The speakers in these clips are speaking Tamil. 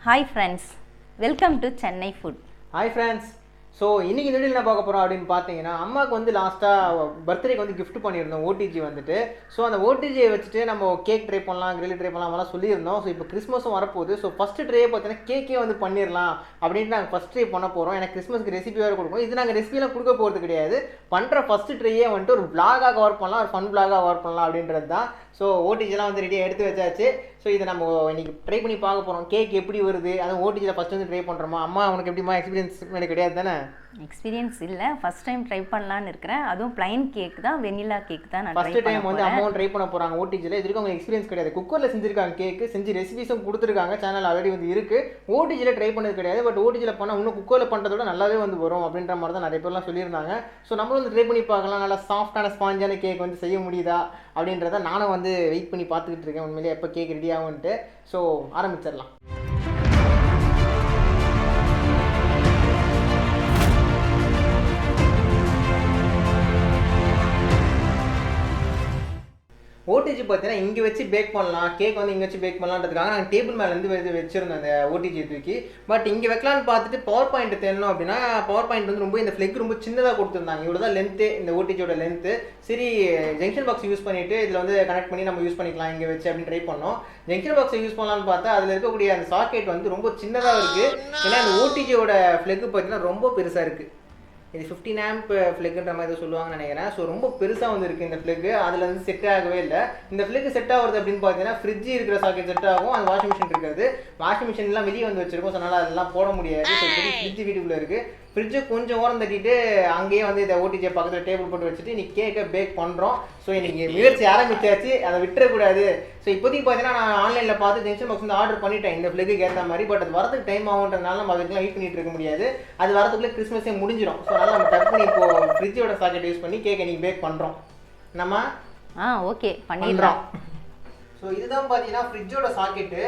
Hi friends, welcome to Chennai Food. Hi friends. So இன்றைக்கி இந்த வீடியோவில் என்ன பார்க்க போகிறோம் அப்படின்னு பார்த்தீங்கன்னா அம்மாவுக்கு வந்து லாஸ்ட்டாக பர்த்டேக்கு வந்து கிஃப்ட் பண்ணியிருந்தோம் ஓடிஜி வந்துட்டு. ஸோ அந்த ஓடிஜியை வச்சுட்டு நம்ம கேக் ட்ரை பண்ணலாம், கிரில் ட்ரை பண்ணலாம் அதெல்லாம் சொல்லியிருந்தோம். ஸோ இப்போ கிறிஸ்மஸும் வரப்போகுது. ஸோ ஃபஸ்ட்டு ட்ரையே பார்த்தீங்கன்னா கேக்கே வந்து பண்ணிடலாம் அப்படின்ட்டு நாங்கள் ஃபஸ்ட் ட்ரை பண்ண போகிறோம். எனக்கு கிறிஸ்மஸ்க்கு ரெசிபி வேறு கொடுக்கும். இது நாங்கள் ரெசிபியெலாம் கொடுக்க போகிறது கிடையாது. பண்ணுற ஃபஸ்ட்டு ட்ரையே வந்துட்டு ஒரு vlog-ஆக ஒர்க் பண்ணலாம், ஒரு ஃபன் vlog-ஆக ஒர்க் பண்ணலாம் அப்படின்றது தான். ஸோ ஓடிஜிலாம் வந்து ரெடியாக எடுத்து வச்சாச்சு. ஸோ இதை நம்ம இன்றைக்கி ட்ரை பண்ணி பார்க்க போகிறோம். கேக் எப்படி வருது, அதுவும் ஓடிஜியில் ஃபஸ்ட்டு வந்து ட்ரை பண்ணுறோமா. அம்மா உனக்கு எப்படிமா எக்ஸ்பீரியன்ஸ் எனக்கு கிடையாது தானே? எக்ஸ்பீரியன்ஸ் இல்லை, ஃபஸ்ட் டைம் ட்ரை பண்ணலான்னு இருக்கிறேன். அதுவும் பிளைன் கேக் தான், வெனிலா கேக் தான் நான் ஃபஸ்ட்டு டைம் வந்து அம்மாவும் ட்ரை பண்ண போகிறாங்க ஓடிஜியில். இது வரைக்கும் அவங்க எக்ஸ்பீரியன்ஸ் கிடையாது. குக்கரில் செஞ்சுருக்காங்க கேக்கு, செஞ்சு ரெசிபிஸும் கொடுத்துருக்காங்க, சேனல் ஆல்ரெடி வந்து இருக்குது. ஓடிஜியில் ட்ரை பண்ணது கிடையாது. பட் ஓடிஜியில் பண்ணால் இன்னும் குக்கரில் பண்ணுறதோட நல்லாவே வந்து வரும் அப்படின்ற மாதிரி தான் நிறைய பேர்லாம் சொல்லியிருந்தாங்க. ஸோ நம்மளும் வந்து ட்ரை பண்ணி பார்க்கலாம், நல்லா சாஃப்டான ஸ்பாஞ்சான கேக் வந்து செய்ய முடியுதா அப்படின்றத நானும் வந்து வெயிட் பண்ணி பார்த்துக்கிட்டு இருக்கேன் உண்மையிலேயே எப்போ கேக் ரெடி ஆகும்ன்ட்டு. ஸோ ஆரம்பிச்சிடலாம். ஓடிஜி பார்த்தீங்கன்னா இங்கே வச்சு பேக் பண்ணலாம், கேக் வந்து இங்கே வச்சு பேக் பண்ணலான்றதுக்காக நாங்கள் டேபிள் மேலேருந்து வச்சுருந்தோம் அந்த ஓடிஜி தூக்கி. பட் இங்கே வைக்கலான்னு பார்த்துட்டு பவர் பாயிண்ட் தேடணும் அப்படின்னா பவர் பாயிண்ட் வந்து ரொம்ப இந்த ஃப்ளெக் ரொம்ப சின்னதாக கொடுத்துருந்தாங்க. இவ்வளோ தான் லென்த்து, இந்த ஓடிஜியோட லென்த்து. சரி ஜங்ஷன் பாக்ஸ் யூஸ் பண்ணிவிட்டு இதில் வந்து கனெக்ட் பண்ணி நம்ம யூஸ் பண்ணிக்கலாம் இங்கே வச்சு அப்படின்னு ட்ரை பண்ணோம். ஜங்ஷன் பாக்ஸை யூஸ் பண்ணலான்னு பார்த்தா அதில் இருக்கக்கூடிய அந்த சாக்கெட் வந்து ரொம்ப சின்னதாக இருக்குது. ஏன்னா அந்த ஓடிஜியோட ஃப்ளெக்கு பார்த்தீங்கன்னா ரொம்ப பெருசாக இருக்குது. இது 15 ஆம்ப் ஃப்ளெக்குன்ற மாதிரி தான் சொல்லுவாங்கன்னு நினைக்கிறேன். ஸோ ரொம்ப பெருசாக வந்து இருக்குது இந்த ஃப்ளெக்கு. அதில் வந்து செட் ஆகவே இல்லை. இந்த ஃப்ளெக்கு செட் ஆகுறது அப்படின்னு பார்த்தீங்கன்னா ஃப்ரிட்ஜ் இருக்கிற சாக்கெட் செட் ஆகும், அந்த வாஷிங் மிஷின் இருக்கிறது. வாஷிங் மிஷின்லாம் வெளியே வந்து வச்சிருக்கோம், ஸோ அதனால் அதெல்லாம் போட முடியாது. ஸோ ஃப்ரிட்ஜ் வீட்டுக்குள்ளே இருக்குது. ஃப்ரிட்ஜை கொஞ்சம் ஓரம் தட்டிட்டு அங்கேயே வந்து இதை ஓடிஜியை பக்கத்தில் டேபிள் போட்டு வச்சுட்டு இன்றைக்கி கேக்கை பேக் பண்ணுறோம். ஸோ இன்றைக்கி முயற்சி ஆரம்பிச்சாச்சு, அதை விட்டுறக்கூடாது. ஸோ இப்போதைக்கு பார்த்தீங்கன்னா நான் ஆன்லைனில் பார்த்து ஜங்ஷன் பாக்ஸ் வந்து ஆர்டர் பண்ணிட்டேன் இந்த ஃப்ளெக்கு ஏற்ற மாதிரி. பட் அது வரதுக்கு டைம் ஆகுன்றதுனால நம்ம அதுக்கெல்லாம் வெயிட் பண்ணிட்டு இருக்க முடியாது. அது வரதுக்குள்ளே கிறிஸ்மஸே முடிஞ்சிடும். ஸோ அதனால் நம்ம டக் பண்ணி இப்போ ஃப்ரிட்ஜோட சாக்கெட் யூஸ் பண்ணி கேக்கை இன்றைக்கி பேக் பண்ணுறோம். நம்ம ஓகே பண்ணிடலாம். ஸோ இதுதான் பார்த்தீங்கன்னா ஃப்ரிட்ஜோட சாக்கெட்டு.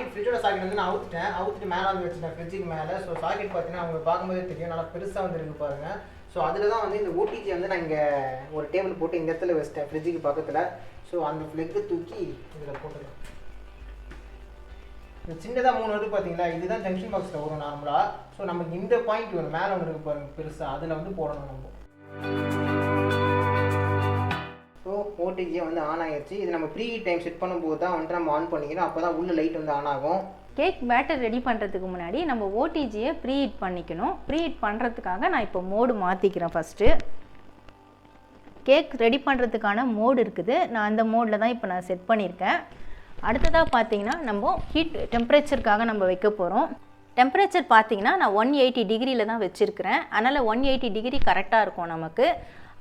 ஃப்ரிட்ஜோட சாக்கெட் வந்து நான் அவுத்துட்டு மேலே வந்து வச்சுட்டேன் ஃப்ரிட்ஜுக்கு மேலே. ஸோ சாக்கெட் பார்த்தீங்கன்னா அவங்க பார்க்கும்போதே தெரியும், நல்லா பெருசாக வந்து இருக்கு பாருங்கள். ஸோ அதில் தான் வந்து இந்த ஓடிஜி வந்து நான் இங்கே ஒரு டேபிள் போட்டு இந்த இடத்துல வச்சிட்டேன் ஃப்ரிட்ஜுக்கு பக்கத்தில். ஸோ அந்த ஃப்ளெக்கு தூக்கி இதில் போட்டுக்கலாம். இந்த சின்னதாக 3 வந்து பார்த்தீங்களா, இதுதான் ஜங்ஷன் பாக்ஸில் வரும் நார்மலாக. ஸோ நமக்கு இந்த பாயிண்ட் வரும் மேலே ஒன்று இருக்கு பாருங்கள் பெருசாக, அதில் வந்து போடணும் நம்ம. ஸோ ஓடிஜியை வந்து ஆன் ஆகிடுச்சு. இது நம்ம ப்ரீ டைம் செட் பண்ணும்போது தான் வந்துட்டு நம்ம ஆன் பண்ணிக்கணும், அப்போ தான் உள்ள லைட் வந்து ஆன் ஆகும். கேக் பேட்டர் ரெடி பண்ணுறதுக்கு முன்னாடி நம்ம ஓடிஜியை ப்ரீஹீட் பண்ணிக்கணும். ப்ரீஹீட் பண்ணுறதுக்காக நான் இப்போ மோடு மாற்றிக்கிறேன். ஃபஸ்ட்டு கேக் ரெடி பண்ணுறதுக்கான மோடு இருக்குது, நான் அந்த மோடில் தான் இப்போ நான் செட் பண்ணியிருக்கேன். அடுத்ததாக பார்த்தீங்கன்னா நம்ம ஹீட் டெம்பரேச்சருக்காக நம்ம வைக்க போகிறோம். டெம்பரேச்சர் பார்த்தீங்கன்னா நான் 180 டிகிரியில் தான் வச்சுருக்கிறேன். அதனால் 180 டிகிரி கரெக்டாக இருக்கும் நமக்கு.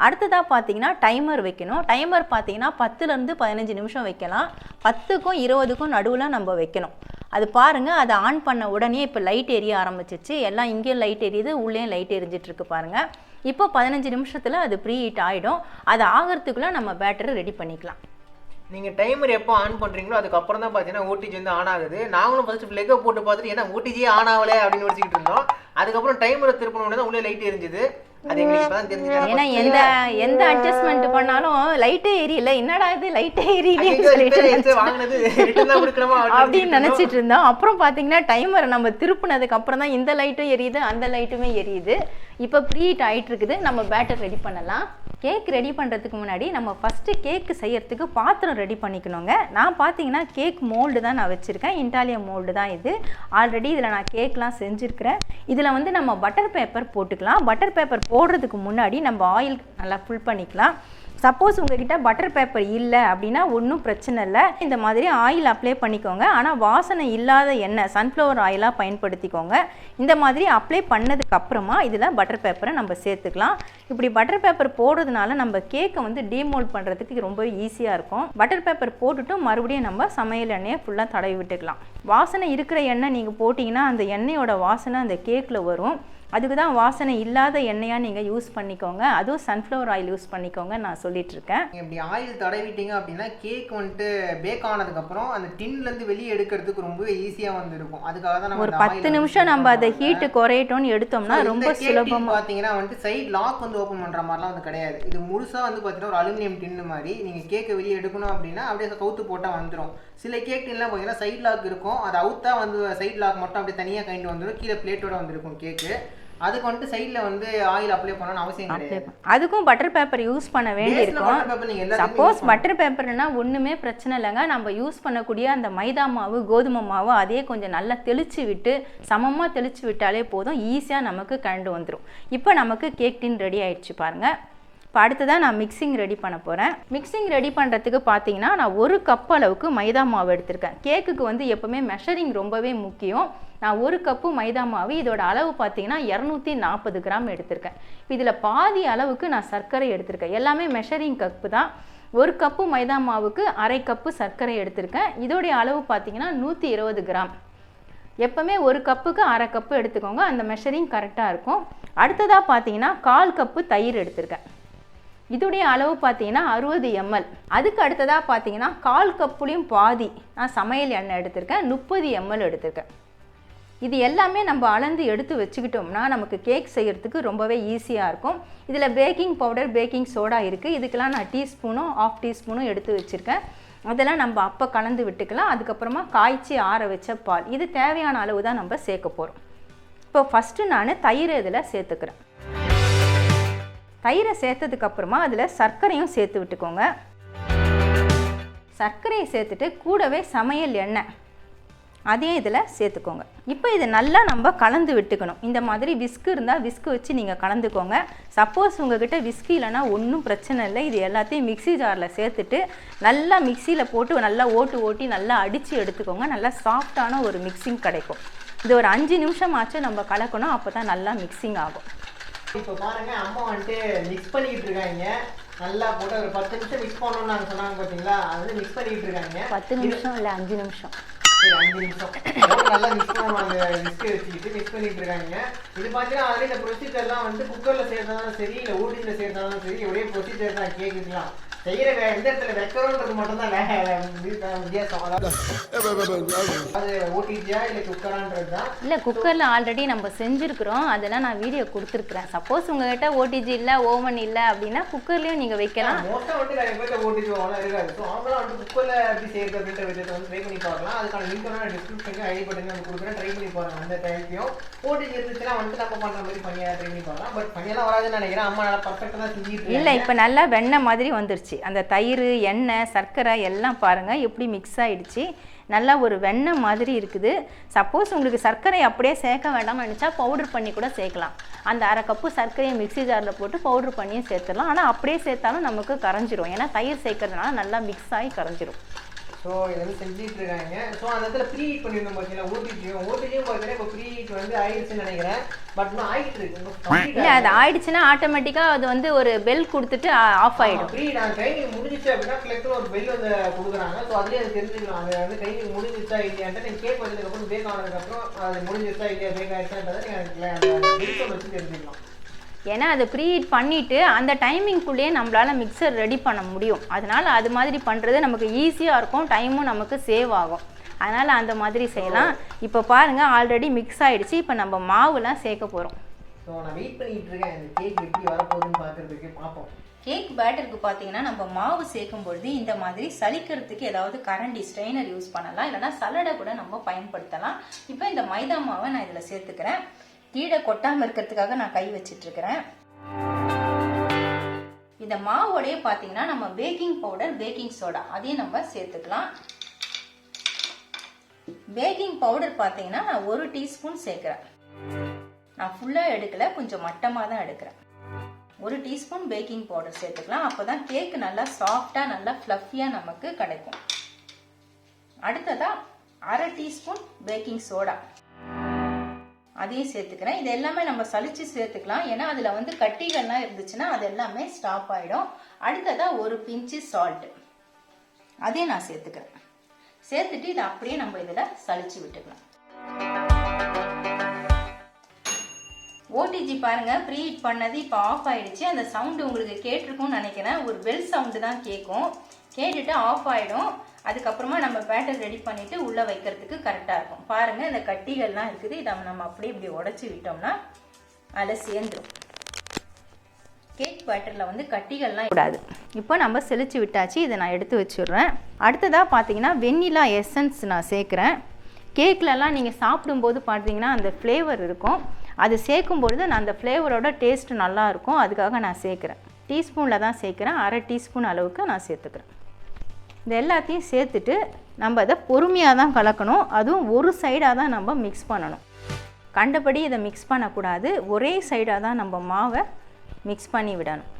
அடுத்ததாக பார்த்தீங்கன்னா டைமர் வைக்கணும். டைமர் பார்த்தீங்கன்னா 10லேருந்து 15 நிமிஷம் வைக்கலாம். 10க்கும் 20க்கும் நடுவில் நம்ம வைக்கணும். அது பாருங்கள், அதை ஆன் பண்ண உடனே இப்போ லைட் எரிய ஆரம்பிச்சிச்சு. எல்லாம் இங்கேயும் லைட் எரியுது, உள்ளேயும் லைட் எரிஞ்சிட்ருக்கு பாருங்கள். இப்போ 15 நிமிஷத்தில் அது ப்ரீ ஹீட் ஆகிடும். அது ஆகிறதுக்குள்ளே நம்ம பேட்டரி ரெடி பண்ணிக்கலாம். நீங்கள் டைமர் எப்போ ஆன் பண்ணுறீங்களோ அதுக்கப்புறம் தான் பார்த்தீங்கன்னா ஓடிஜி வந்து ஆன் ஆகுது. நாங்களும் ஃபஸ்ட்டு ஃப்ளெக்கை போட்டு பார்த்துட்டு ஏன்னா ஓடிஜியே ஆன் ஆகலை அப்படின்னு வச்சுக்கிட்டு இருந்தோம். அதுக்கப்புறம் டைமரை திருப்பணும் தான் உள்ளே லைட் எரிஞ்சுது. அது எங்களுக்கு இப்போ தான் தெரிஞ்சுது. ஏன்னா எந்த அட்ஜஸ்ட்மெண்ட் பண்ணாலும் லைட்டே எரியல, என்னடா இது லைட்டே எரியல அப்படின்னு நினச்சிட்டு இருந்தோம். அப்புறம் பார்த்தீங்கன்னா டைமரை நம்ம திருப்பினதுக்கு அப்புறம் தான் இந்த லைட்டும் எரியுது, அந்த லைட்டுமே எரியுது. இப்போ ப்ரீஹீட் ஆகிட்டு இருக்குது. நம்ம பேட்டர் ரெடி பண்ணலாம். கேக் ரெடி பண்ணுறதுக்கு முன்னாடி நம்ம ஃபஸ்ட்டு கேக்கு செய்யறதுக்கு பாத்திரம் ரெடி பண்ணிக்கணுங்க. நான் பார்த்தீங்கன்னா கேக் மோல்டு தான் நான் வச்சுருக்கேன், இண்டாலியம் மோல்டு தான் இது. ஆல்ரெடி இதில் நான் கேக்லாம் செஞ்சுருக்கிறேன். இதில் வந்து நம்ம பட்டர் பேப்பர் போட்டுக்கலாம். பட்டர் பேப்பர் போடுறதுக்கு முன்னாடி நம்ம ஆயில் நல்லா ஃபுல் பண்ணிக்கலாம். சப்போஸ் உங்ககிட்ட பட்டர் பேப்பர் இல்லை அப்படின்னா ஒன்றும் பிரச்சனை இல்லை, இந்த மாதிரி ஆயில் அப்ளை பண்ணிக்கோங்க. ஆனால் வாசனை இல்லாத எண்ணெய் சன்ஃப்ளவர் ஆயிலாக பயன்படுத்திக்கோங்க. இந்த மாதிரி அப்ளை பண்ணதுக்கு அப்புறமா இதில் பட்டர் பேப்பரை நம்ம சேர்த்துக்கலாம். இப்படி பட்டர் பேப்பர் போடுறதுனால நம்ம கேக்கை வந்து டீமோல்ட் பண்ணுறதுக்கு ரொம்ப ஈஸியாக இருக்கும். பட்டர் பேப்பர் போட்டுட்டு மறுபடியும் நம்ம சமையல் எண்ணெயை ஃபுல்லாக தடவி விட்டுக்கலாம். வாசனை இருக்கிற எண்ணெய் நீங்கள் போட்டிங்கன்னா அந்த எண்ணெயோட வாசனை அந்த கேக்கில் வரும். அதுக்கு தான் வாசனை இல்லாத எண்ணெயாக நீங்கள் யூஸ் பண்ணிக்கோங்க, அதுவும் சன்ஃப்ளவர் ஆயில் யூஸ் பண்ணிக்கோங்க நான் சொல்லிட்டு இருக்கேன். இப்படி ஆயில் தடவிட்டீங்க அப்படின்னா கேக் வந்துட்டு பேக் ஆனதுக்கப்புறம் அந்த டின்லேருந்து வெளியே எடுக்கிறதுக்கு ரொம்பவே ஈஸியாக வந்து இருக்கும். அதுக்காக தான் நம்ம ஒரு 10 நிமிஷம் நம்ம அதை ஹீட்டு குறையட்டோன்னு எடுத்தோம்னா ரொம்ப சுலபமாக. பார்த்தீங்கன்னா வந்துட்டு சைட் லாக் வந்து ஓப்பன் பண்ணுற மாதிரிலாம் வந்து கிடையாது. இது முழுசாக வந்து பார்த்தீங்கன்னா ஒரு அலுமினியம் டின்னு மாதிரி. நீங்கள் கேக்கை வெளியே எடுக்கணும் அப்படின்னா அப்படியே கவுத்து போட்டால் வந்துடும். சில கேக் டின்லாம் பார்த்தீங்கன்னா சைட் லாக் இருக்கும், அது அவுத்தா வந்து சைட் லாக் மட்டும் அப்படியே தனியாக கைண்டு வந்துடும், கீழே பிளேட்டோட வந்துருக்கும் கேக்கு. அதுக்கு வந்துட்டு சைடில் வந்து ஆயில் அப்ளை பண்ணணும்னு அவசியம் கிடையாது. அதுக்கும் பட்டர் பேப்பர் யூஸ் பண்ண வேண்டியிருக்கும். சப்போஸ் பட்டர் பேப்பர்னா ஒன்றுமே பிரச்சனை இல்லைங்க. நம்ம யூஸ் பண்ணக்கூடிய அந்த மைதா மாவு கோதுமை மாவு அதே கொஞ்சம் நல்லா தெளித்து விட்டு சமமாக தெளித்து விட்டாலே போதும், ஈஸியாக நமக்கு கண்டு வந்துடும். இப்போ நமக்கு கேக் டின் ரெடி ஆயிடுச்சு பாருங்கள். இப்போ அடுத்ததான் நான் மிக்சிங் ரெடி பண்ண போகிறேன். மிக்சிங் ரெடி பண்ணுறதுக்கு பார்த்தீங்கன்னா நான் 1 கப் அளவுக்கு மைதா மாவு எடுத்திருக்கேன். கேக்குக்கு வந்து எப்போவுமே மெஷரிங் ரொம்பவே முக்கியம். நான் 1 கப்பு மைதா மாவு, இதோட அளவு பார்த்தீங்கன்னா 240 கிராம் எடுத்திருக்கேன். இப்போ இதில் பாதி அளவுக்கு நான் சர்க்கரை எடுத்திருக்கேன். எல்லாமே மெஷரிங் கப்பு தான். 1 கப்பு மைதா மாவுக்கு 1/2 கப்பு சர்க்கரை எடுத்திருக்கேன். இதோடைய அளவு பார்த்தீங்கன்னா 120 கிராம். எப்போவுமே 1 கப்புக்கு 1/2 கப்பு எடுத்துக்கோங்க, அந்த மெஷரிங் கரெக்டாக இருக்கும். அடுத்ததாக பார்த்தீங்கன்னா 1/4 கப்பு தயிர் எடுத்திருக்கேன். இதோடைய அளவு பார்த்தீங்கன்னா 60 ml. அதுக்கு அடுத்ததாக பார்த்தீங்கன்னா 1/4 கப்புலையும் பாதி நான் சமையல் எண்ணெய் எடுத்திருக்கேன், 30 ml எடுத்திருக்கேன். இது எல்லாமே நம்ம அளந்து எடுத்து வச்சுக்கிட்டோம்னா நமக்கு கேக் செய்கிறதுக்கு ரொம்பவே ஈஸியாக இருக்கும். இதில் பேக்கிங் பவுடர் பேக்கிங் சோடா இருக்குது. இதுக்கெல்லாம் நான் டீஸ்பூனும் 1/2 டீஸ்பூனும் எடுத்து வச்சுருக்கேன். அதெல்லாம் நம்ம அப்போ கலந்து விட்டுக்கலாம். அதுக்கப்புறமா காய்ச்சி ஆற வச்ச பால், இது தேவையான அளவு தான் நம்ம சேர்க்க போகிறோம். இப்போ ஃபஸ்ட்டு நான் தயிரை இதில் சேர்த்துக்கிறேன். தயிரை சேர்த்ததுக்கப்புறமா அதில் சர்க்கரையும் சேர்த்து விட்டுக்கோங்க. சர்க்கரையை சேர்த்துட்டு கூடவே சமையல் எண்ணெய் அதையும் இதில் சேர்த்துக்கோங்க. இப்போ இதை நல்லா நம்ம கலந்து விட்டுக்கணும். இந்த மாதிரி விஸ்கு இருந்தால் விஸ்கு வச்சு நீங்கள் கலந்துக்கோங்க. சப்போஸ் உங்கள்கிட்ட விஸ்கு இல்லைன்னா ஒன்றும் பிரச்சனை இல்லை. இது எல்லாத்தையும் மிக்சி ஜாரில் சேர்த்துட்டு நல்லா மிக்சியில் போட்டு நல்லா ஓட்டி நல்லா அடித்து எடுத்துக்கோங்க. நல்லா சாஃப்டான ஒரு மிக்சிங் கிடைக்கும். இது ஒரு 5 நிமிஷம் ஆச்சு நம்ம கலக்கணும், அப்போ தான் நல்லா மிக்சிங் ஆகும். இப்போ பாருங்க, அம்மா வந்துட்டு மிக்ஸ் பண்ணிக்கிட்டு இருக்காங்க. நல்லா போட்டு ஒரு 10 நிமிஷம் மிக்ஸ் பண்ணணும்னு நாங்கள் சொன்னாங்க பார்த்தீங்களா, அது வந்து மிக்ஸ் பண்ணிக்கிட்டு இருக்காங்க. 10 நிமிஷம் இல்லை 5 நிமிஷம். சரி 5 நிமிஷம் நல்லா மிக்ஸ் பண்ணணும். அந்த மிக்ஸ் வச்சுக்கிட்டு மிக்ஸ் பண்ணிட்டு இருக்காங்க. இது பார்த்தீங்கன்னா ஆல்ரெடி இந்த ப்ரொசீஜர்லாம் வந்து குக்கரில் செய்யறதாலும் சரி இல்லை ஊட்டியில் செய்யறதாலும் சரி ஒரே ப்ரொசீஜர் தான். கேக்குக்கலாம் செய்கிற எந்த இடத்துல வைக்கிறோன்றது மட்டும்தான் வித்தியாசம். அது ஓடிஜியா இல்லை குக்கரான்றது தான். இல்லை குக்கரில் ஆல்ரெடி நம்ம செஞ்சுருக்குறோம், அதெல்லாம் நான் வீடியோ கொடுத்துருக்குறேன். சப்போஸ் உங்கள்கிட்ட ஓடிஜி இல்லை ஓவன் இல்லை அப்படின்னா குக்கர்லேயும் நீங்கள் வைக்கலாம். மோஸ்ட்டாக வந்து நிறைய பேர் ஓடிஜி ஓவன்லாம் இருக்காது. ஸோ அவங்களாம் வந்து குக்கரில் எப்படி செய்யறது அப்படின்ற விதத்தை வந்து ட்ரை பண்ணி பார்க்கலாம். அதுக்கான லிங்க் நான் டிஸ்கிரிப்ஷனுக்கு ஐடி பட்டனே வந்து கொடுக்குறேன், ட்ரை பண்ணி பாருங்க. அந்த டைம்லையும் ஓடிஜி இருந்துச்சுன்னா வந்து நம்ம பண்ணுற மாதிரி பண்ணியாக ட்ரை பண்ணி பார்க்கலாம். பட் பண்ணியெல்லாம் வராதுன்னு நினைக்கிறேன். அம்மா நல்லா பர்ஃபெக்டாக தான் செஞ்சுட்டு. இல்லை இப்போ நல்லா வெண்ணெய் மாதிரி வந்துருச்சு. அந்த தயிர் எண்ணெய் சர்க்கரை எல்லாம் பாருங்கள் எப்படி மிக்ஸ் ஆகிடுச்சு. நல்லா ஒரு வெண்ணெய் மாதிரி இருக்குது. சப்போஸ் உங்களுக்கு சர்க்கரை அப்படியே சேர்க்க வேண்டாம்னு நினச்சா பவுடர் பண்ணி கூட சேர்க்கலாம். அந்த 1/2 கப்பு சர்க்கரையை மிக்சி ஜாரில் போட்டு பவுடர் பண்ணியும் சேர்த்துடலாம். ஆனால் அப்படியே சேர்த்தாலும் நமக்கு கரைஞ்சிரும், ஏன்னா தயிர் சேர்க்கறதுனால நல்லா மிக்ஸ் ஆகி கரைஞ்சிரும். ஸோ இதெல்லாம் செஞ்சுட்டு இருக்காங்க. ஸோ அந்த இடத்துல ப்ரீ ஹீட் பண்ணியிருந்தோம் பார்த்தீங்கன்னா ஓடிஜியும் பார்த்தீங்கன்னா இப்போ ப்ரீ ஹீட் வந்து ஆயிடுச்சுன்னு நினைக்கிறேன். பட் இன்னும் ஆகிட்டு இருக்கு. இல்லை அது ஆயிடுச்சுன்னா ஆட்டோமேட்டிக்காக அது வந்து ஒரு பெல் கொடுத்துட்டு ஆஃப் ஆகிடும். ப்ரீ நான் ட்ரைனிங் முடிஞ்சிச்சு அப்படின்னா கிளக்கில் ஒரு பெல் வந்து கொடுக்குறாங்க. ஸோ அதுலேயே அது தெரிஞ்சுக்கலாம் அது வந்து ட்ரைனிங் முடிஞ்சிச்சா இல்லையான்ட்டு. நீங்கள் கேக் வந்ததுக்கப்புறம் பேக் ஆனதுக்கப்புறம் அது முடிஞ்சிச்சா இல்லையா பேக் ஆகிடுச்சான்றதை நீங்கள் வச்சு தெரிஞ்சுக்கலாம். ஏன்னா அதை ப்ரீ ஹீட் பண்ணிவிட்டு அந்த டைமிங்குள்ளேயே நம்மளால் மிக்சர் ரெடி பண்ண முடியும். அதனால் அது மாதிரி பண்ணுறது நமக்கு ஈஸியாக இருக்கும், டைமும் நமக்கு சேவ் ஆகும். அதனால் அந்த மாதிரி செய்யலாம். இப்போ பாருங்கள் ஆல்ரெடி மிக்ஸ் ஆகிடுச்சு. இப்போ நம்ம மாவுலாம் சேர்க்க போகிறோம். ஸோ நான் வெயிட் பண்ணிகிட்டு இருக்கேன் இந்த கேக் எப்படி வரப்போகுதுன்னு பார்க்குறதுக்கு. பார்ப்போம். கேக் பேட்டருக்கு பார்த்தீங்கன்னா நம்ம மாவு சேர்க்கும் பொழுது இந்த மாதிரி சலிக்கிறதுக்கு ஏதாவது கரண்டி ஸ்ட்ரெயினர் யூஸ் பண்ணலாம், இல்லைனா சலடை கூட நம்ம பயன்படுத்தலாம். இப்போ இந்த மைதா மாவை நான் இதில் சேர்த்துக்கிறேன். கீழே கொட்டாமல் இருக்கிறதுக்காக நான் கை வச்சிட்டு இருக்கிறேன். இந்த மாவோடையே பார்த்தீங்கன்னா நம்ம பேக்கிங் பவுடர் பேக்கிங் சோடா அதையும் நம்ம சேர்த்துக்கலாம். பேக்கிங் பவுடர் பார்த்தீங்கன்னா நான் 1 டீஸ்பூன் சேர்க்குறேன். நான் ஃபுல்லாக எடுக்கல, கொஞ்சம் மட்டமாக தான் எடுக்கிறேன். 1 டீஸ்பூன் பேக்கிங் பவுடர் சேர்த்துக்கலாம். அப்போ தான் கேக் நல்லா சாஃப்டாக நல்லா ஃப்ளஃபியாக நமக்கு கிடைக்கும். அடுத்ததாக 1/2 டீஸ்பூன் பேக்கிங் சோடா அதையும் சேர்த்துக்கிறேன். இது எல்லாமே நம்ம சலிச்சு சேர்த்துக்கலாம், ஏன்னா அதில் வந்து கட்டிகள்லாம் இருந்துச்சுன்னா அது எல்லாமே ஸ்டாப் ஆகிடும். அடுத்ததாக 1 பிஞ்சு சால்ட்டு அதையும் நான் சேர்த்துக்கிறேன். சேர்த்துட்டு இதை அப்படியே நம்ம இதில் சலிச்சு விட்டுக்கலாம். ஓடிஜி பாருங்கள் ப்ரீ ஹீட் பண்ணது இப்போ ஆஃப் ஆகிடுச்சு. அந்த சவுண்டு உங்களுக்கு கேட்டிருக்கும்னு நினைக்கிறேன். ஒரு பெல் சவுண்டு தான் கேட்கும். கேட்டுட்டு ஆஃப் ஆகிடும். அதுக்கப்புறமா நம்ம பேட்டர் ரெடி பண்ணிவிட்டு உள்ளே வைக்கிறதுக்கு கரெக்டாக இருக்கும். பாருங்கள் இந்த கட்டிகள்லாம் இருக்குது. இதை நம்ம அப்படியே இப்படி உடச்சி விட்டோம்னா அதில் சேர்ந்துடும். கேக் பேட்டரில் வந்து கட்டிகள்லாம் கூடாது. இப்போ நம்ம செழிச்சு விட்டாச்சு. இதை நான் எடுத்து வச்சுடுறேன். அடுத்ததாக பார்த்தீங்கன்னா வெண்ணிலா எசன்ஸ் நான் சேர்க்குறேன். கேக்லலாம் நீங்கள் சாப்பிடும்போது பார்த்தீங்கன்னா அந்த ஃப்ளேவர் இருக்கும். அது சேர்க்கும்பொழுது நான் அந்த ஃப்ளேவரோட டேஸ்ட்டு நல்லாயிருக்கும். அதுக்காக நான் சேர்க்குறேன். டீஸ்பூனில் தான் சேர்க்குறேன். 1/2 டீஸ்பூன் அளவுக்கு நான் சேர்த்துக்கிறேன். இது எல்லாத்தையும் சேர்த்துட்டு நம்ம அதை பொறுமையாக தான் கலக்கணும். அதுவும் ஒரு சைடாக தான் நம்ம மிக்ஸ் பண்ணணும். கண்டபடி இதை மிக்ஸ் பண்ணக்கூடாது. ஒரே சைடாக தான் நம்ம மாவை மிக்ஸ் பண்ணி விடணும்.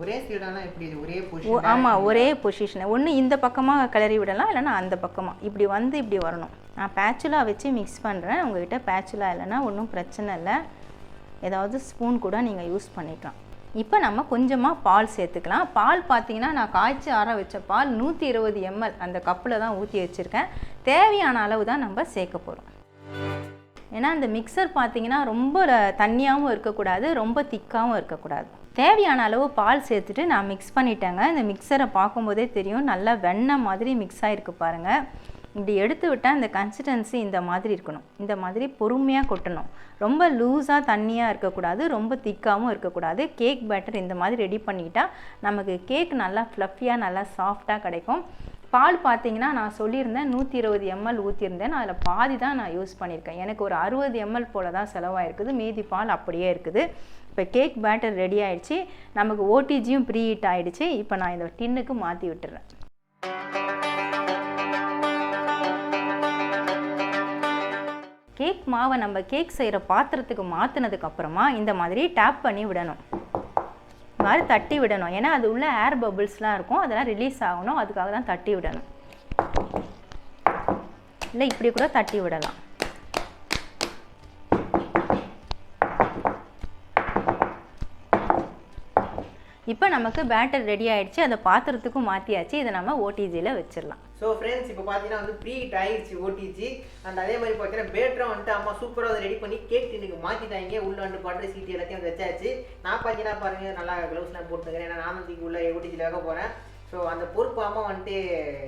ஒரே சைடானா எப்படி? ஒரே பொசிஷன். ஆமாம், ஒரே பொசிஷனை. ஒன்று இந்த பக்கமாக கிளறி விடலாம், இல்லைன்னா அந்த பக்கமாக இப்படி வந்து இப்படி வரணும். நான் பேச்சுலா வச்சு மிக்ஸ் பண்ணுறேன். உங்கள்கிட்ட பேச்சுலா இல்லைன்னா ஒன்றும் பிரச்சனை இல்லை. ஏதாவது ஸ்பூன் கூட நீங்கள் யூஸ் பண்ணிக்கலாம். இப்போ நம்ம கொஞ்சமாக பால் சேர்த்துக்கலாம். பால் பார்த்தீங்கன்னா நான் காய்ச்சி ஆற வச்ச பால் 120 ml அந்த கப்பில் தான் ஊற்றி வச்சுருக்கேன். தேவையான அளவு தான் நம்ம சேர்க்க போகிறோம். ஏன்னா அந்த மிக்சர் பார்த்தீங்கன்னா ரொம்ப தண்ணியாகவும் இருக்கக்கூடாது, ரொம்ப திக்காகவும் இருக்கக்கூடாது. தேவையான அளவு பால் சேர்த்துட்டு நான் மிக்ஸ் பண்ணிட்டேங்க. இந்த மிக்சரை பார்க்கும்போதே தெரியும் நல்லா வெண்ணெய் மாதிரி மிக்ஸ் ஆகிருக்கு பாருங்கள். இப்படி எடுத்து விட்டால் இந்த கன்சிஸ்டன்சி இந்த மாதிரி இருக்கணும். இந்த மாதிரி பொறுமையாக கொட்டணும். ரொம்ப லூஸாக தண்ணியாக இருக்கக்கூடாது, ரொம்ப திக்காகவும் இருக்கக்கூடாது. கேக் பேட்டர் இந்த மாதிரி ரெடி பண்ணிக்கிட்டால் நமக்கு கேக் நல்லா ஃப்ளஃபியாக நல்லா சாஃப்டாக கிடைக்கும். பால் பார்த்தீங்கன்னா நான் சொல்லியிருந்தேன் 120 ml ஊற்றியிருந்தேன். அதில் பாதி தான் நான் யூஸ் பண்ணியிருக்கேன். எனக்கு ஒரு 60 ml போல் தான் செலவாயிருக்குது. மீதி பால் அப்படியே இருக்குது. இப்போ கேக் பேட்டர் ரெடி ஆகிடுச்சு. நமக்கு ஓடிஜியும் ப்ரீ ஹீட் ஆகிடுச்சு. இப்போ நான் இந்த டின்னுக்கு மாற்றி விட்டுறேன். கேக் மாவை நம்ம கேக் செய்கிற பாத்திரத்துக்கு மாற்றினதுக்கப்புறமா இந்த மாதிரி டேப் பண்ணி விடணும். இந்த மாதிரி தட்டி விடணும். ஏன்னா அது உள்ள ஏர் பபிள்ஸ்லாம் இருக்கும், அதெல்லாம் ரிலீஸ் ஆகணும். அதுக்காக தான் தட்டி விடணும். இல்லை இப்படி கூட தட்டி விடலாம். இப்போ நமக்கு பேட்டர் ரெடி ஆகிடுச்சு. அந்த பாத்திரத்துக்கும் மாற்றியாச்சு. இதை நம்ம ஓடிஜியில் வச்சிடலாம். ஸோ ஃப்ரெண்ட்ஸ் இப்போ பார்த்தீங்கன்னா வந்து ப்ரீ ஹீட் ஆகிடுச்சு ஓடிஜி. அண்ட் அதே மாதிரி பார்த்தீங்கன்னா பேட்டரும் வந்துட்டு அம்மா சூப்பராக வந்து ரெடி பண்ணி கேக் டின்னுக்கு மாற்றிட்டாங்க. உள்ள வந்து பட்டர் சீட்டு எல்லாத்தையும் வந்து வச்சாச்சு. நான் பார்த்தீங்கன்னா பாருங்கள் நல்லா க்ளவுஸ்லாம் போட்டுக்கிறேன். ஏன்னா நானும் தீக்கு உள்ள ஓடிஜியில் வைக்க போகிறேன். ஸோ அந்த பொறுப்பு அம்மா வந்துட்டு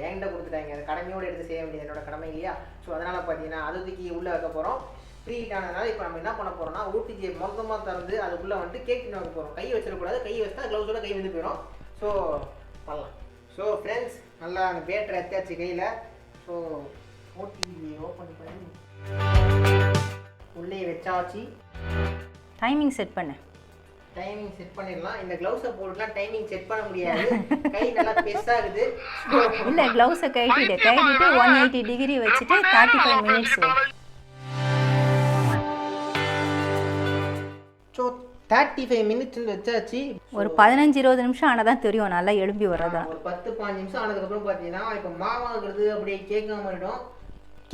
என்கிட்ட கொடுத்துட்டாங்க. அந்த கடமையோடு எடுத்து செய்ய வேண்டியது என்னோட கடமை இல்லையா? ஸோ அதனால் பார்த்தீங்கன்னா அது தூக்கி உள்ளே வைக்க போகிறோம். ப்ரீ ஹீட் ஆனதுனால இப்போ நம்ம என்ன பண்ண போகிறோம்னா ஓடிஜியை மொத்தமாக திறந்து அதுக்குள்ளே வந்துட்டு கேக் டின் வைக்க போகிறோம். கை வச்சிடக்கூடாது. கை வச்சா க்ளவுஸோட கை வந்து போயிடும். ஸோ பண்ணலாம். ஸோ ஃப்ரெண்ட்ஸ் நல்லா அந்த பேட்டரை எத்தாச்சு கையில். ஸோ ஓடிஜி ஓப்பன் பண்ணி உள்ளே வச்சாச்சு. டைமிங் செட் பண்ணு. டைமிங் செட் பண்ணிடலாம். இந்த க்ளவுஸை போட்டுலாம் டைமிங் செட் பண்ண முடியாது. கை நல்லா பெருசாகுது. இல்லை க்ளவுஸை கட்டிட்டு 180 டிகிரி வச்சுட்டு 35 மினிட்ஸ். ஸோ 35 மினிட்ஸ் வச்சாச்சு. ஒரு 15-20 நிமிஷம் ஆனால் தான் தெரியும் நல்லா எழும்பி வர்றதான். ஒரு 10-15 நிமிஷம் ஆனதுக்கப்புறம் பார்த்தீங்கன்னா இப்போ மாவாகிறது அப்படியே கேட்க மாறிடும்.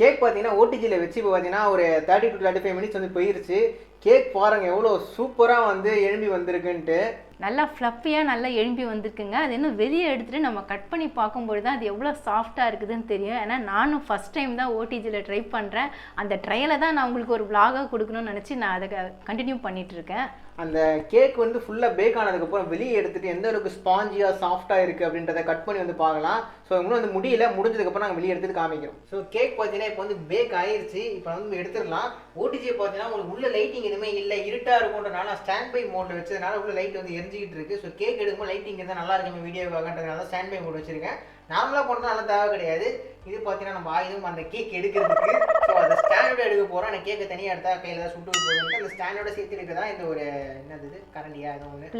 கேக் பார்த்தீங்கன்னா ஓடிஜியில் வச்சு இப்போ பார்த்தீங்கன்னா ஒரு 30 to 35 மினிட்ஸ் வந்து போயிருச்சு. கேக் பாருங்கள் எவ்வளோ சூப்பராக வந்து எழும்பி வந்திருக்குன்ட்டு. நல்லா ஃப்ளஃபியாக நல்லா எழும்பி வந்திருக்குங்க. அது இன்னும் வெளியே எடுத்துகிட்டு நம்ம கட் பண்ணி பார்க்கும்போது தான் அது எவ்வளோ சாஃப்டாக இருக்குதுன்னு தெரியும். ஏன்னா நானும் ஃபஸ்ட் டைம் தான் ஓடிஜியில் ட்ரை பண்ணுறேன். அந்த ட்ரையில் தான் நான் உங்களுக்கு ஒரு vlog-ஆக கொடுக்கணும்னு நினச்சி நான் அதை கண்டினியூ பண்ணிகிட்ருக்கேன். அந்த கேக் வந்து ஃபுல்லாக பேக் ஆனதுக்கப்புறம் வெளியே எடுத்துகிட்டு எந்த அளவுக்கு ஸ்பாஞ்சியாக சாஃப்டாக இருக்குது அப்படின்றத கட் பண்ணி வந்து பார்க்கலாம். ஸோ இன்னும் வந்து முடியல. முடிஞ்சதுக்கப்புறம் நாங்கள் வெளியே எடுத்துகிட்டு காமிக்கிறோம். ஸோ கேக் பார்த்தீங்கன்னா இப்போ வந்து பேக் ஆயிடுச்சு. இப்போ வந்து எடுத்துடலாம். ஓடிஜியை பார்த்தீங்கன்னா உங்களுக்கு உள்ள லைட்டிங் எதுவுமே இல்லை, இருட்டாக இருக்கும்ன்றனால நான் ஸ்டாண்ட் பை மோடில் வச்சதுனால உள்ள லைட் வந்து எரிஞ்சிக்கிட்டு இருக்குது. ஸோ கேக் எடுக்கும்போது லைட்டிங் இருந்தால் நல்லா இருக்கும் வீடியோவாகன்றதுனால ஸ்டாண்ட் பை மோட் வச்சுருக்கேன். நார்மலாக போனால் நல்லா தேவை கிடையாது. இது பார்த்தீங்கன்னா நம்ம ஆயுதம் அந்த கேக் எடுக்கிறதுக்கு. ஸோ அந்த ஸ்டாண்டோட எடுக்க போகிறோம். அந்த கேக்கை தனியாக எடுத்தால் கையில் தான் சுட்டு போகுது. அந்த ஸ்டாண்டோட சேர்த்து எடுக்க தான் இந்த ஒரு என்னது இது கரண்டியா ஏதோ ஒன்று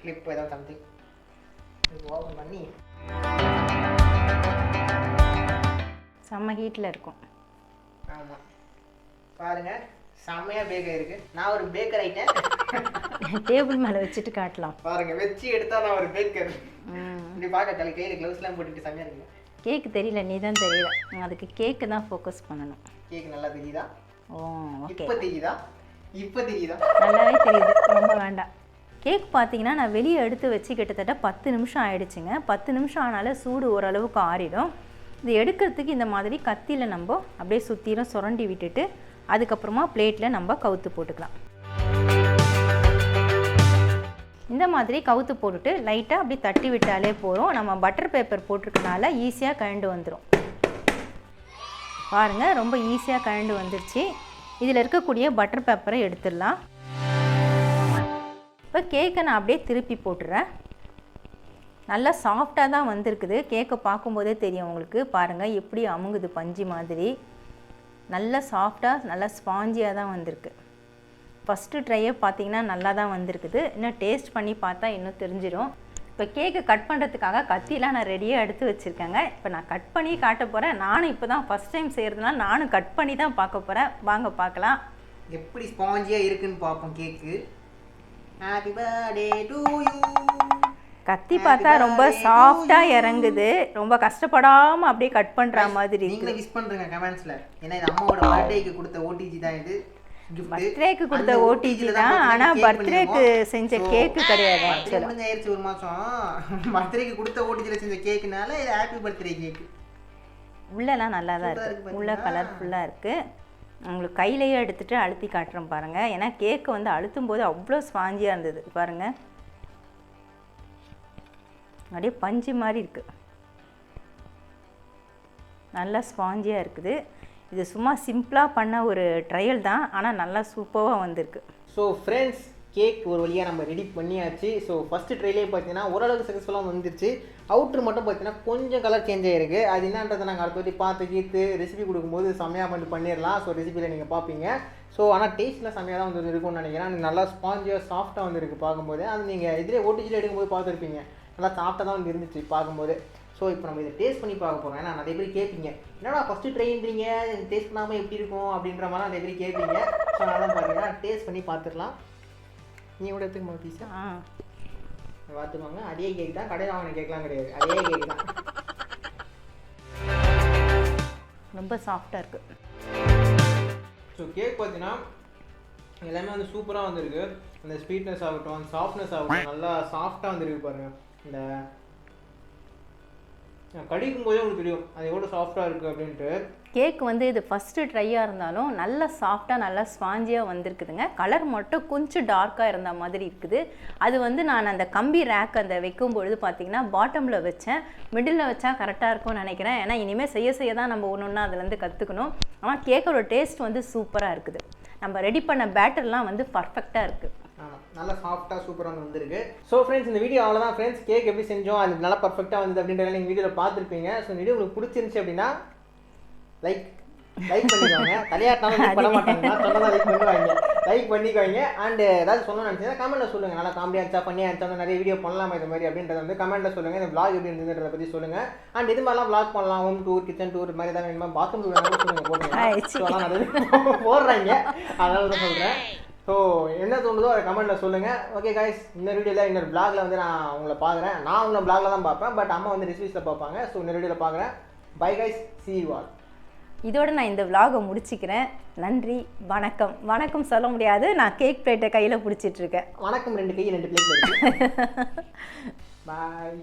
கிளிப் ஏதோ சம்திங் இது ஓப்பன் பண்ணி செம்ம ஹீட்டில் இருக்கும். ஆமாம் பாருங்கள் செம்மையாக பேக் ஆயிருக்கு. நான் ஒரு பேக்கர் ஆயிட்டேன். டேபிள் மேலே வச்சுட்டு காட்டலாம். பாருங்கள் வச்சு எடுத்தா நான் ஒரு பேக்கர். இப்படி பார்க்க கையில் க்ளவுஸ்லாம் போட்டுட்டு செம்மையாக இருக்கு. கேக்கு தெரியல, நீ தான் தெரியல. அதுக்கு கேக்கு தான் ஃபோக்கஸ் பண்ணணும். கேக் நல்லா தெரியுதா? ஓ ஓகே. இப்போ தெரியுதா? நல்லாவே தெரியுது. ரொம்ப வேண்டாம். கேக் பார்த்தீங்கன்னா நான் வெளியே எடுத்து வச்சு கிட்டத்தட்ட 10 நிமிஷம் ஆயிடுச்சுங்க. 10 நிமிஷம் ஆனாலும் சூடு ஓரளவுக்கு ஆறிடும். இது எடுக்கிறதுக்கு இந்த மாதிரி கத்தியில் நம்ம அப்படியே சுற்றிலும் சுரண்டி விட்டுட்டு அதுக்கப்புறமா பிளேட்டில் நம்ம கவுத்து போட்டுக்கலாம். இந்த மாதிரி கவுத்து போட்டுட்டு லைட்டாக அப்படி தட்டி விட்டாலே போதும். நம்ம பட்டர் பேப்பர் போட்டிருக்கனால ஈஸியாக கழண்டு வந்துடும். பாருங்கள், ரொம்ப ஈஸியாக கழண்டு வந்துருச்சு. இதில் இருக்கக்கூடிய பட்டர் பேப்பரை எடுத்துடலாம். இப்போ கேக்கை நான் அப்படியே திருப்பி போட்டுறேன். நல்லா சாஃப்டாக தான் வந்திருக்குது. கேக்கை பார்க்கும்போதே தெரியும் உங்களுக்கு. பாருங்கள் எப்படி அமுங்குது, பஞ்சு மாதிரி. நல்லா சாஃப்டாக நல்லா ஸ்பாஞ்சியாக தான் வந்திருக்கு. ஃபஸ்ட்டு ட்ரையே பார்த்தீங்கன்னா நல்லா தான் வந்திருக்குது. இன்னும் டேஸ்ட் பண்ணி பார்த்தா இன்னும் தெரிஞ்சிடும். இப்போ கேக்கை கட் பண்ணுறதுக்காக கத்திலாம் நான் ரெடியாக எடுத்து வச்சுருக்கேங்க. இப்போ நான் கட் பண்ணி காட்ட போகிறேன். நானும் இப்போ தான் ஃபஸ்ட் டைம் செய்கிறதுனால நானும் கட் பண்ணி தான் பார்க்க போகிறேன். வாங்க பார்க்கலாம் எப்படி ஸ்பாஞ்சியாக இருக்குன்னு பார்ப்போம் cake. Happy birthday to you. கத்தி பார்த்தா ரொம்ப சாஃப்டாக இறங்குது. ரொம்ப கஷ்டப்படாமல் அப்படியே கட் பண்ணுற மாதிரி. நீங்களே விஷ் பண்ணுறேங்க கமெண்ட்ஸில். ஏன்னா இது அம்மாவோட பர்த்டேக்கு கொடுத்த ஓடிஜி தான். இது பர்த்டேக்கு கொடுத்த ஓடிஜி தான். ஆனால் பர்த்டேக்கு செஞ்ச கேக்கு கிடையாது. ஆக்சுவலாக ஆயிடுச்சு ஒரு மாதம். பர்த்டேக்கு கொடுத்த ஓடிஜியில் செஞ்ச கேக்குனால இது ஹாப்பி பர்த்டே கேக்கு. உள்ளெல்லாம் நல்லா தான் இருக்குது. உள்ள கலர்ஃபுல்லாக இருக்குது. உங்களுக்கு கையிலேயே எடுத்துகிட்டு அழுத்தி காட்டுறேன் பாருங்கள். ஏன்னா கேக்கு வந்து அழுத்தும் போது அவ்வளோ ஸ்பாஞ்சியாக இருந்தது. பாருங்கள், அப்படியே பஞ்சு மாதிரி இருக்குது. நல்லா ஸ்பாஞ்சியாக இருக்குது. இது சும்மா சிம்பிளாக பண்ண ஒரு ட்ரையல் தான். ஆனால் நல்லா சூப்பராக வந்திருக்கு. ஸோ ஃப்ரெண்ட்ஸ், கேக் ஒரு வழியாக நம்ம ரெடி பண்ணியாச்சு. ஸோ ஃபஸ்ட்டு ட்ரைலே பார்த்தீங்கன்னா ஓரளவுக்கு சக்ஸஸ்ஃபுல்லாக வந்துருச்சு. அவுட்ரு மட்டும் பார்த்தீங்கன்னா கொஞ்சம் கலர் சேஞ்ச் ஆகிருக்கு. அது என்னன்றதை நாங்கள் அடுத்த வாட்டி பார்த்து கீத்து ரெசிபி கொடுக்கும்போது செம்மையாக பண்ணிடலாம். ஸோ ரெசிபியில் நீங்கள் பார்ப்பீங்க. ஸோ ஆனால் டேஸ்ட்டில் செம்மையாக தான் வந்து இருக்கும்னு நினைக்கிறேன். நல்லா ஸ்பாஞ்சியாக சாஃப்டாக வந்துருக்கு பார்க்கும்போது. அது நீங்கள் இதிலே ஓடிஜியில் எடுக்கும்போது பார்த்துருப்பீங்க. நல்லா சாஃப்டாக தான் வந்து இருந்துச்சு பார்க்கும்போது. ஸோ இப்போ நம்ம இதை டேஸ்ட் பண்ணி பார்க்க போகிறோம். ஏன்னா நிறைய பேர் கேட்பீங்க, என்னடா ஃபஸ்ட்டு ட்ரைன்றீங்க, டேஸ்ட் பண்ணாமல் எப்படி இருக்கும் அப்படின்ற மாதிரி நிறைய பேர் கேட்பீங்க. ஸோ அதெல்லாம் பார்த்தீங்கன்னா டேஸ்ட் பண்ணி பார்த்துடலாம். நீ கூட எடுத்துக்க பீஸா பார்த்துக்கோங்க. அதே கேக் தான், கடையில் வாங்கின கேக்லாம் கிடையாது, அதே கேக் தான். ரொம்ப சாஃப்டாக இருக்குது. ஸோ கேக் பார்த்தீங்கன்னா எல்லாமே வந்து சூப்பராக வந்துருக்கு. அந்த ஸ்வீட்னஸ் ஆகட்டும், அந்த சாஃப்ட்னஸ் ஆகட்டும், நல்லா சாஃப்டாக வந்துருக்கு பாருங்கள். இந்த கடிக்கும் போதே உங்களுக்கு தெரியும் அது எவ்வளோ சாஃப்டாக இருக்குது அப்படின்ட்டு. கேக் வந்து இது ஃபஸ்ட்டு ட்ரையாக இருந்தாலும் நல்லா சாஃப்டாக நல்லா ஸ்பாஞ்சியாக வந்திருக்குதுங்க. கலர் மட்டும் கொஞ்சம் டார்க்காக இருந்த மாதிரி இருக்குது. அது வந்து நான் அந்த கம்பி ரேக் அந்த வைக்கும் பொழுது பார்த்திங்கன்னா பாட்டமில் வச்சேன். மிடில் வச்சா கரெக்டாக இருக்கும்னு நினைக்கிறேன். ஏன்னா இனிமேல் செய்ய தான் நம்ம ஒன்று ஒன்றா அதுலேருந்து கற்றுக்கணும். ஆனால் கேக்கோட டேஸ்ட் வந்து சூப்பராக இருக்குது. நம்ம ரெடி பண்ண பேட்டர்லாம் வந்து பர்ஃபெக்டாக இருக்குது. நல்லா சாஃப்டாக சூப்பராக வந்துருக்கு. ஸோ ஃப்ரெண்ட்ஸ், இந்த வீடியோ அவ்வளோதான் ஃப்ரெண்ட்ஸ். கேக் எப்படி செஞ்சோம், அது நல்லா பர்ஃபெக்டாக வந்தது அப்படின்றத நீங்கள் வீடியோவில் பார்த்துருப்பீங்க. ஸோ இந்த வீடியோ உங்களுக்கு பிடிச்சிருந்துச்சி அப்படின்னா லைக் பண்ணிக்கோங்க. தலையாட்டினாலும் பண்ண மாட்டாங்க, சொன்னதான் லைக் பண்ணுவாங்க. லைக் பண்ணிக்கோங்க. அண்ட் ஏதாவது சொல்லணும்னு நினச்சிங்கன்னா கமெண்ட்டில் சொல்லுங்கள். நல்லா காமெடியாக இருந்துச்சா, பண்ணியாக இருந்துச்சா, நிறைய வீடியோ பண்ணலாமா இது மாதிரி அப்படின்றத வந்து கமெண்ட்டில் சொல்லுங்கள். இந்த vlog எப்படி இருந்ததுன்றதை பற்றி சொல்லுங்கள். அண்ட் இது மாதிரிலாம் vlog பண்ணலாம், ஹோம் டூர், கிச்சன் டூர் மாதிரி ஏதாவது வேணுமா, பாத்ரூம் டூர் வேணாலும் சொல்லுங்கள், போட்டுங்க. ஸோ அதெல்லாம் நிறைய போடுறாங்க, அதனால தான் சொல்கிறேன். ஸோ என்ன தோணுதோ அதை கமெண்ட்டில் சொல்லுங்கள். ஓகே கைஸ், இன்னொரு வீடியோவில் இன்னொரு vlogல வந்து நான் உங்களை பார்க்குறேன். நான் உங்களை vlogல தான் பார்ப்பேன், பட் அம்மா வந்து ரெசிபீஸில் பார்ப்பாங்க. ஸோ இன்னொரு வீடியோவில் பார்க்குறேன். Bye guys, see you all. இதோடு நான் இந்த vlog-ஐ முடிச்சுக்கிறேன். நன்றி, வணக்கம். வணக்கம் சொல்ல முடியாது, நான் கேக் பிளேட்டை கையில் பிடிச்சிட்ருக்கேன். வணக்கம், 2 கை 2 பிளேட். பாய்.